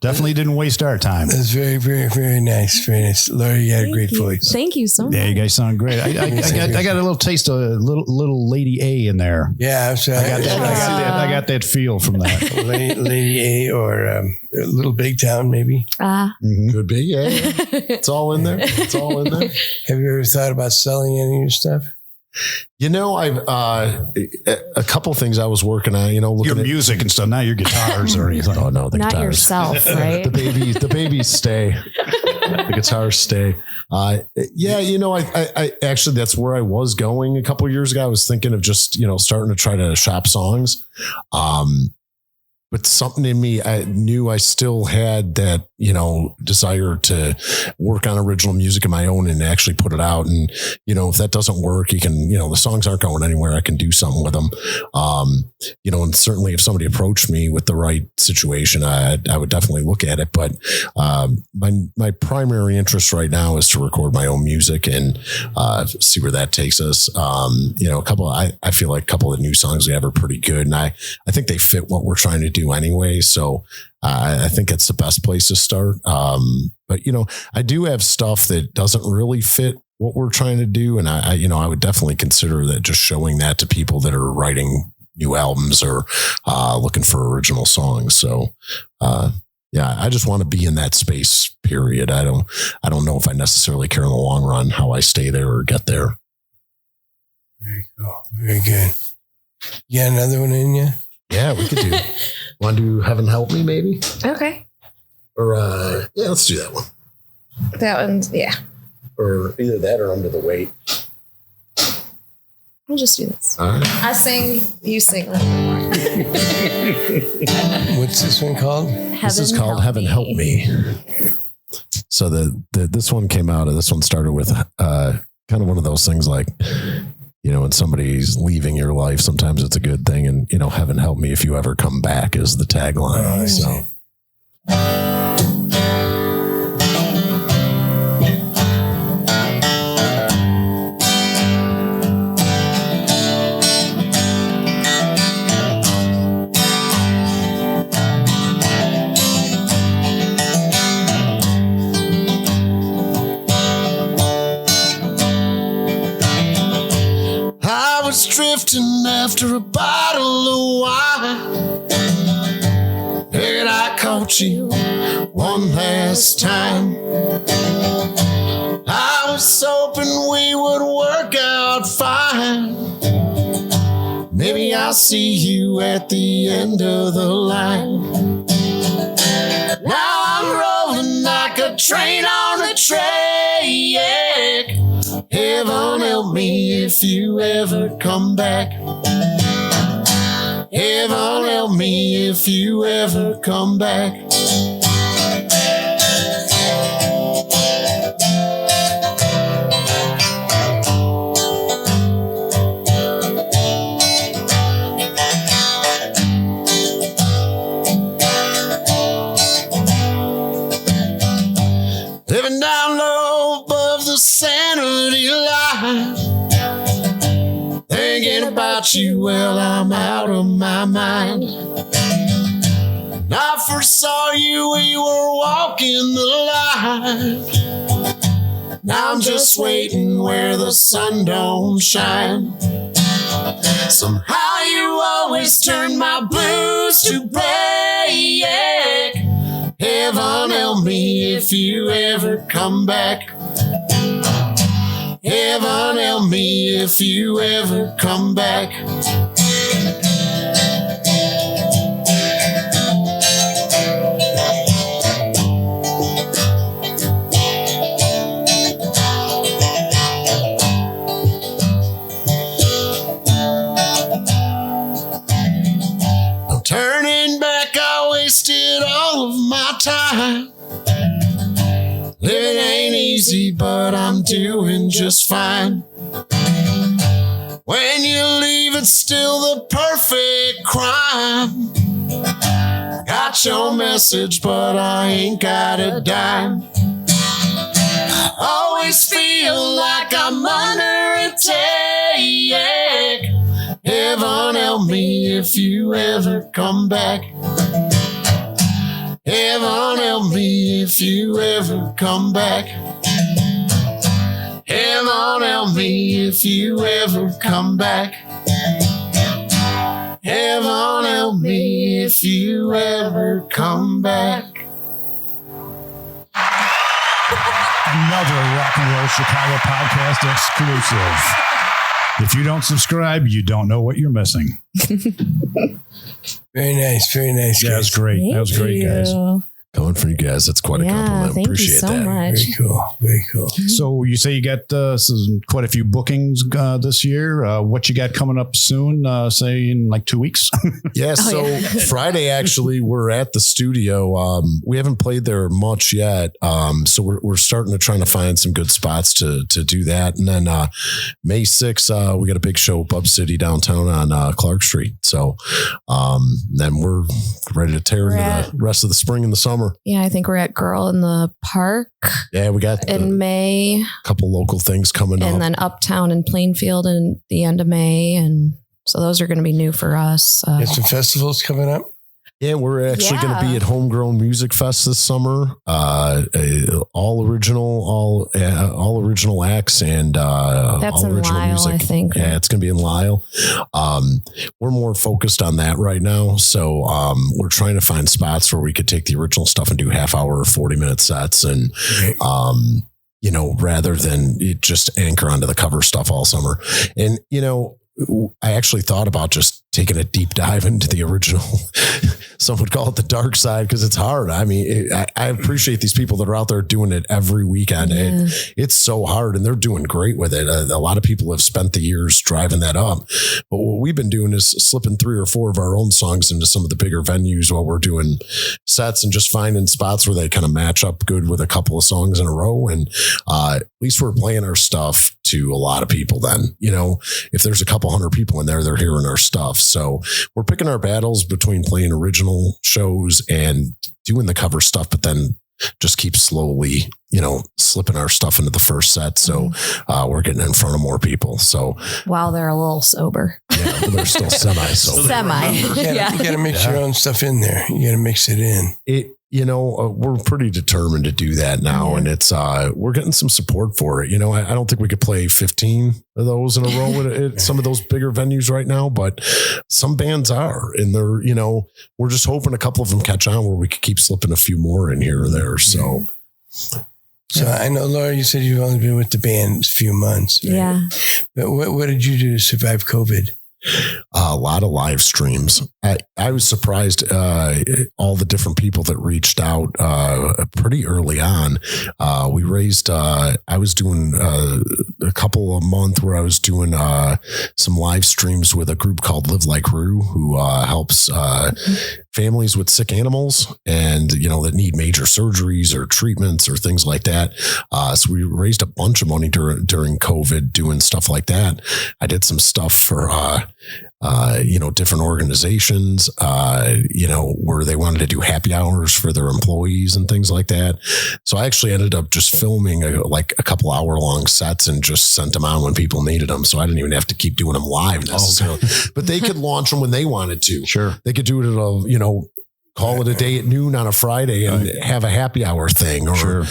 Definitely didn't waste our time. That's very, very, very nice. Very nice. Laurie, you had a great voice. Thank you so much. Yeah, you guys sound great. I got a little taste of little Lady A in there. Yeah, I'm sorry. I got that feel from that. Lady A or Little Big Town, maybe. Could be, yeah. It's all in there. It's all in there. Have you ever thought about selling any of your stuff? You know, I've a couple things I was working on. You know, looking Your music and stuff, not your guitars or anything. Oh no, the Not guitars. yourself, right? The babies stay. The guitars stay. Yeah, you know, I actually that's where I was going a couple of years ago. I was thinking of just starting to try to shop songs. But something in me, I knew I still had that, desire to work on original music of my own and actually put it out. And, if that doesn't work, you can, the songs aren't going anywhere. I can do something with them. And certainly if somebody approached me with the right situation, I would definitely look at it. But my primary interest right now is to record my own music and see where that takes us. I feel like a couple of new songs we have are pretty good. And I think they fit what we're trying to do anyway. So I think it's the best place to start. But I do have stuff that doesn't really fit what we're trying to do. And I would definitely consider that, just showing that to people that are writing new albums or looking for original songs. So I just want to be in that space, period. I don't know if I necessarily care in the long run how I stay there or get there. Very cool. Very good. You got another one in you? Yeah, we could do. Want to do Heaven Help Me, maybe? Okay. Or, let's do that one. That one's, yeah. Or either that or Under the Weight. We'll just do this. All right. I sing, you sing. What's this one called? This is called Heaven Help Me. So this one came out, and this one started with kind of one of those things like, when somebody's leaving your life, sometimes it's a good thing. And, heaven help me if you ever come back is the tagline. So. Drifting after a bottle of wine, and I caught you one last time. I was hoping we would work out fine. Maybe I'll see you at the end of the line. Now I'm rolling like a train on a track. Heaven help me if you ever come back. Heaven help me if you ever come back. Living down low above the sanity line, thinking about you, well, I'm out of my mind. And I first saw you, we were walking the line. Now I'm just waiting where the sun don't shine. Somehow you always turn my blues to black. Heaven help me if you ever come back. Heaven help me if you ever come back. No turning back, I wasted all of my time. Living ain't easy, but I'm doing just fine. When you leave, it's still the perfect crime. Got your message, but I ain't got a dime. Always feel like I'm under attack. Heaven help me if you ever come back. Heaven help me if you ever come back. Heaven help me if you ever come back. Heaven help me if you ever come back. Another Rock and Roll Chicago podcast exclusive. If you don't subscribe, you don't know what you're missing. Very nice. Very nice. Yeah, that was great. That was great, guys. Going for you guys. That's quite a compliment. Thank Appreciate you so that. much. Very cool. Very cool. So you say you got quite a few bookings this year. What you got coming up soon? Say in like 2 weeks. Yeah. So Friday, actually, we're at the studio. We haven't played there much yet. So we're starting to try to find some good spots to do that. And then May 6th, we got a big show, Pub City downtown on Clark Street. So then we're ready to tear into the rest of the spring and the summer. Yeah, I think we're at Girl in the Park Yeah, we got in May, a couple local things coming up. and then Uptown in Plainfield in the end of May. And so those are going to be new for us. Got some festivals coming up. Yeah, we're actually going to be at Homegrown Music Fest this summer. All original acts and That's all in original Lyle, music. I think. Yeah, it's going to be in Lyle. We're more focused on that right now, so we're trying to find spots where we could take the original stuff and do half-hour or 40-minute sets, and rather than it just anchor onto the cover stuff all summer. And I actually thought about just taking a deep dive into the original. Some would call it the dark side because it's hard. I mean, I appreciate these people that are out there doing it every weekend. Yeah. It's so hard and they're doing great with it. A lot of people have spent the years driving that up. But what we've been doing is slipping 3 or 4 of our own songs into some of the bigger venues while we're doing sets and just finding spots where they kind of match up good with a couple of songs in a row. And at least we're playing our stuff to a lot of people then. If there's a couple hundred people in there, they're hearing our stuff. So we're picking our battles between playing original shows and doing the cover stuff, but then just keep slowly, slipping our stuff into the first set. So we're getting in front of more people. So While they're a little sober. yeah, well, they're still semi-sober. You got to mix your own stuff in there. You got to mix it in. We're pretty determined to do that now, and it's we're getting some support for it. I don't think we could play 15 of those in a row at some of those bigger venues right now, but some bands are, and they're we're just hoping a couple of them catch on where we could keep slipping a few more in here or there. So I know, Laura, you said you've only been with the band a few months. Right? Yeah. But what did you do to survive COVID? a lot of live streams. I was surprised all the different people that reached out pretty early on. We raised, I was doing a couple a month where I was doing some live streams with a group called Live Like Rue, who helps families with sick animals and, that need major surgeries or treatments or things like that. So we raised a bunch of money during COVID doing stuff like that. I did some stuff for, different organizations, where they wanted to do happy hours for their employees and things like that. So I actually ended up just filming a couple hour long sets and just sent them on when people needed them. So I didn't even have to keep doing them live necessarily, but they could launch them when they wanted to. Sure. They could do it at call it a day at noon on a Friday and have a happy hour thing. Or,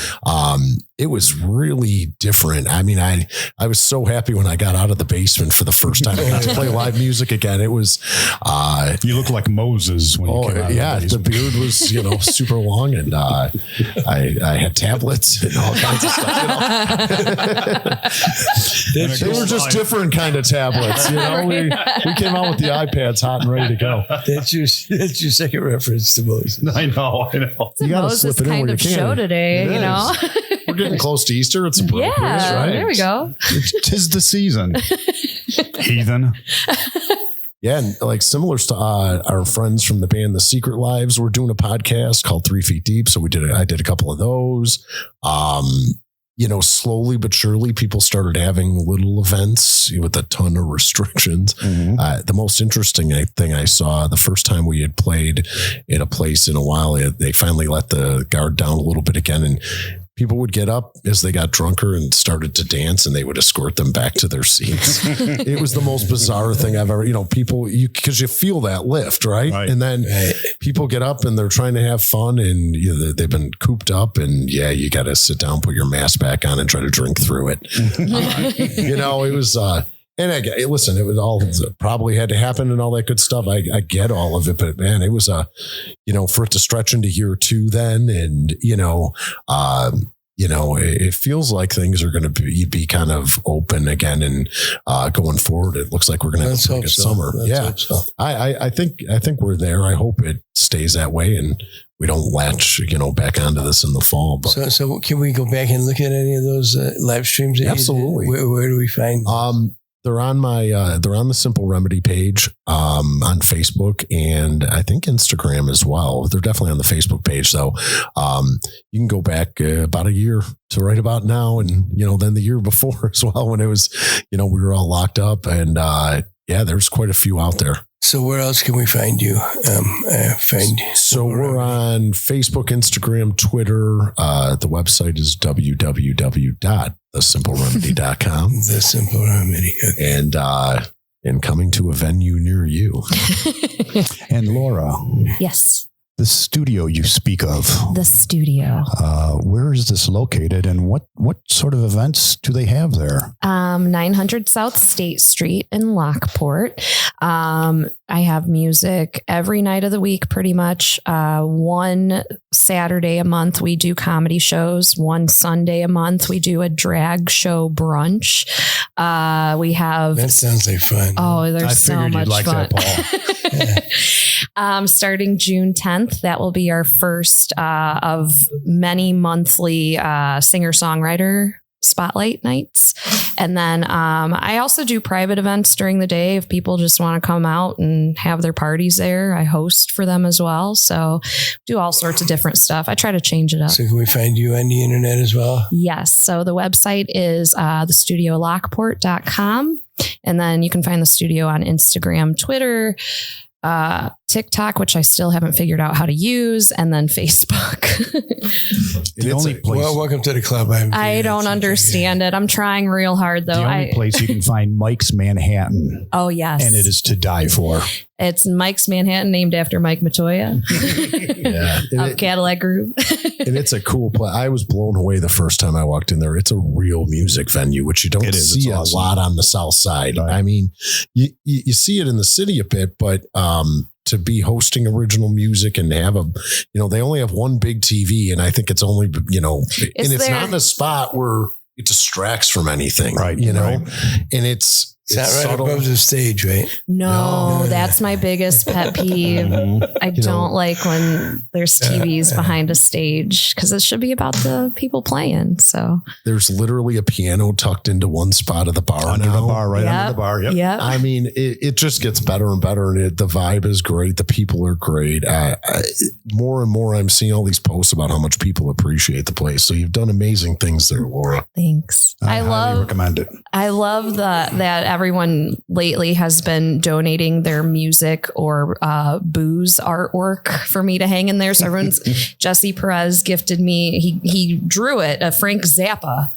it was really different. I mean, I was so happy when I got out of the basement for the first time and got to play live music again. It was, you look like Moses when you came out of the beard was, super long, and I had tablets and all kinds of stuff. They were just different kind of tablets. We came out with the iPads hot and ready to go. That's your second reference to Moses. I know. It's a Moses kind of show today, We're getting close to Easter. It's appropriate, right? There we go. 'Tis the season. Heathen. Yeah, and similar to our friends from the band The Secret Lives, we're doing a podcast called 3 Feet Deep. So I did a couple of those. Slowly but surely, people started having little events with a ton of restrictions. Mm-hmm. The most interesting thing I saw the first time we had played at a place in a while, they finally let the guard down a little bit again, and people would get up as they got drunker and started to dance, and they would escort them back to their seats. It was the most bizarre thing I've ever, because you feel that lift, right? And then people get up and they're trying to have fun, and they've been cooped up, and you got to sit down, put your mask back on, and try to drink through it. It was, and listen, it was all probably had to happen and all that good stuff. I get all of it, but man, it was for it to stretch into year 2 then, and it feels like things are going to be kind of open again, and going forward, it looks like we're going to have a pretty good summer. I think we're there. I hope it stays that way, and we don't latch, back onto this in the fall. But so can we go back and look at any of those live streams? Absolutely. Where do we find them? They're on they're on the Simple Remedy page, on Facebook, and I think Instagram as well. They're definitely on the Facebook page. So, you can go back about a year to right about now. And, then the year before as well, when it was, we were all locked up, and, there's quite a few out there. So where else can we find you? So we're on Facebook, Instagram, Twitter. The website is www.thesimpleremedy.com. The Simple Remedy. Okay. And coming to a venue near you. And Laura. Yes. The studio you speak of. The studio. Where is this located, and what sort of events do they have there? 900 South State Street in Lockport. I have music every night of the week, pretty much. One Saturday a month, we do comedy shows. One Sunday a month, we do a drag show brunch. We have... That sounds like fun. Oh, there's so much fun. That, Paul. Starting June 10th, that will be our first of many monthly singer-songwriter spotlight nights. And then I also do private events during the day. If people just want to come out and have their parties there, I host for them as well. So do all sorts of different stuff. I try to change it up. So can we find you on the internet as well? Yes. So the website is thestudiolockport.com. And then you can find the studio on Instagram, Twitter, TikTok, which I still haven't figured out how to use, and then Facebook. Welcome to the club. I don't understand it. I'm trying real hard, though. The only place you can find Mike's Manhattan. Oh, yes. And it is to die for. It's Mike's Manhattan, named after Mike Matoya of Cadillac Group. And it's a cool place. I was blown away the first time I walked in there. It's a real music venue, which you don't see a lot on the South Side. Right. I mean, you see it in the city a bit, but to be hosting original music and have they only have one big TV, and I think it's only, and it's not in a spot where it distracts from anything, right? And it's It's not right subtle. above the stage, right? No, that's my biggest pet peeve. I don't like when there's TVs behind a stage because it should be about the people playing. So There's literally a piano tucked into one spot of the bar Under now. the bar, right under the bar. Yep. Yep. I mean, it just gets better and better, and the vibe is great. The people are great. More and more, I'm seeing all these posts about how much people appreciate the place. So you've done amazing things there, Laura. Thanks. I highly recommend it. I love that everyone lately has been donating their music or booze artwork for me to hang in there. So everyone's Jesse Perez gifted me. He drew it, a Frank Zappa,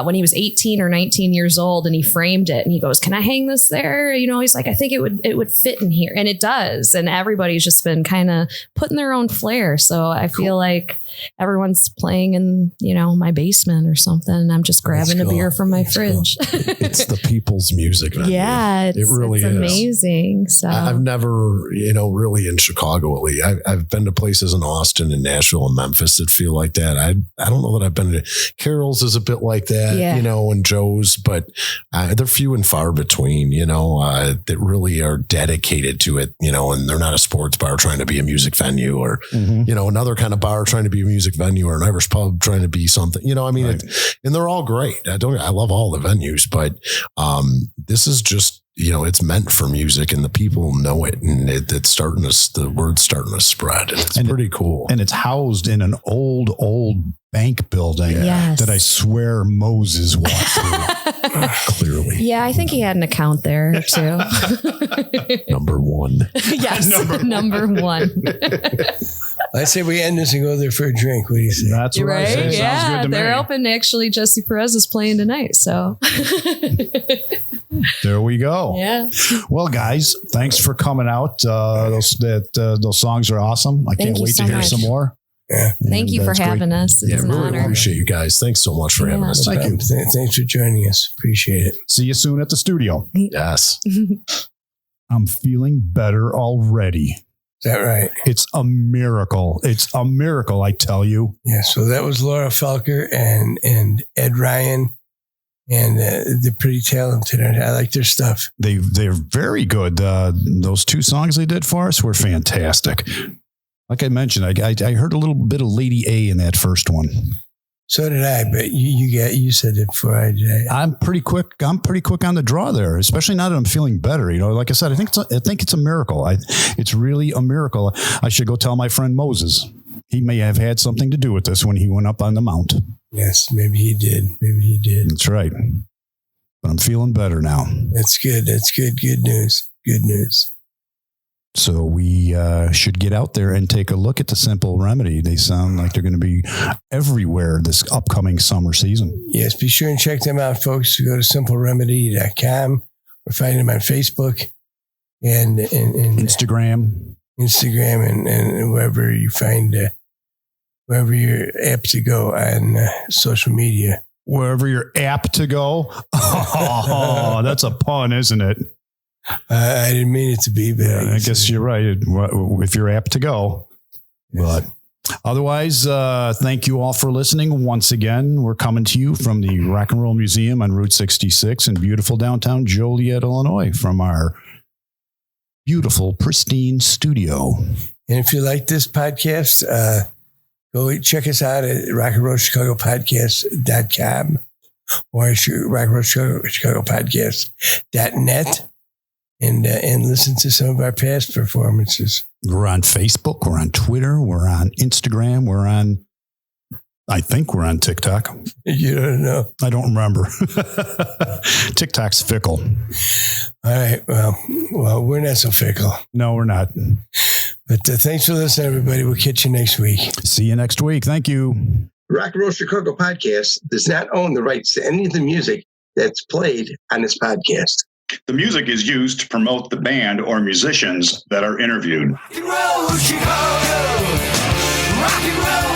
when he was 18 or 19 years old, and he framed it. And he goes, "Can I hang this there?" You know, he's like, "I think it would fit in here," and it does. And everybody's just been kind of putting their own flair. So I feel like everyone's playing in, my basement or something. And I'm just grabbing a beer from my fridge. It's the people's music venue. Yeah, it really it's is amazing. So I've never, really in Chicago, I've been to places in Austin and Nashville and Memphis that feel like that. I don't know that I've been to Carol's is a bit like that, and Joe's, but they're few and far between, that really are dedicated to it, and they're not a sports bar trying to be a music venue or, another kind of bar trying to be a music venue or an Irish pub trying to be something, right. And they're all great. I love all the venues, but this is just, it's meant for music and the people know it, and it's the word's starting to spread. And it's pretty cool. And it's housed in an old bank building that I swear Moses walked through. Clearly. Yeah, I think he had an account there too. Number one. Yes, number one. I say we end this and go there for a drink. What do you say? That's what I say. Yeah, Sounds good to they're me. open. Actually, Jesse Perez is playing tonight. So there we go. Yeah. Well, guys, thanks for coming out. Those songs are awesome. I can't you wait so to hear much. some more. Yeah. Thank you for that's having great. us. It's an really honor. appreciate you guys. Thanks so much for having us. Thank you. Thanks for joining us. Appreciate it. See you soon at the studio. Yes. I'm feeling better already. Is that right? It's a miracle. It's a miracle, I tell you. Yeah. So that was Laura Felker and Ed Ryan, and they're pretty talented. I like their stuff. They're very good. Those two songs they did for us were fantastic. Like I mentioned, I heard a little bit of Lady A in that first one. So did I, but you said it before I did. I'm pretty quick on the draw there, especially now that I'm feeling better. Like I said, I think it's a miracle. It's really a miracle. I should go tell my friend Moses. He may have had something to do with this when he went up on the mount. Yes, maybe he did. That's right. But I'm feeling better now. That's good. Good news. So we should get out there and take a look at the Simple Remedy. They sound like they're going to be everywhere this upcoming summer season. Yes, be sure and check them out, folks. Go to simpleremedy.com or find them on Facebook and Instagram and wherever you find, wherever you're apt to go on social media. Wherever you're apt to go. Oh, that's a pun, isn't it? I didn't mean it to be, but I guess you're right. If you're apt to go, but otherwise, thank you all for listening. Once again, we're coming to you from the Rock and Roll Museum on Route 66 in beautiful downtown Joliet, Illinois, from our beautiful, pristine studio. And if you like this podcast, go check us out at rockandrollchicagopodcast.com or rockandrollchicagopodcast.net. And listen to some of our past performances. We're on Facebook. We're on Twitter. We're on Instagram. I think we're on TikTok. You don't know. I don't remember. TikTok's fickle. All right. Well, we're not so fickle. No, we're not. But thanks for listening, everybody. We'll catch you next week. See you next week. Thank you. Rock and Roll Chicago Podcast does not own the rights to any of the music that's played on this podcast. The music is used to promote the band or musicians that are interviewed. Rock and roll Chicago, rock and roll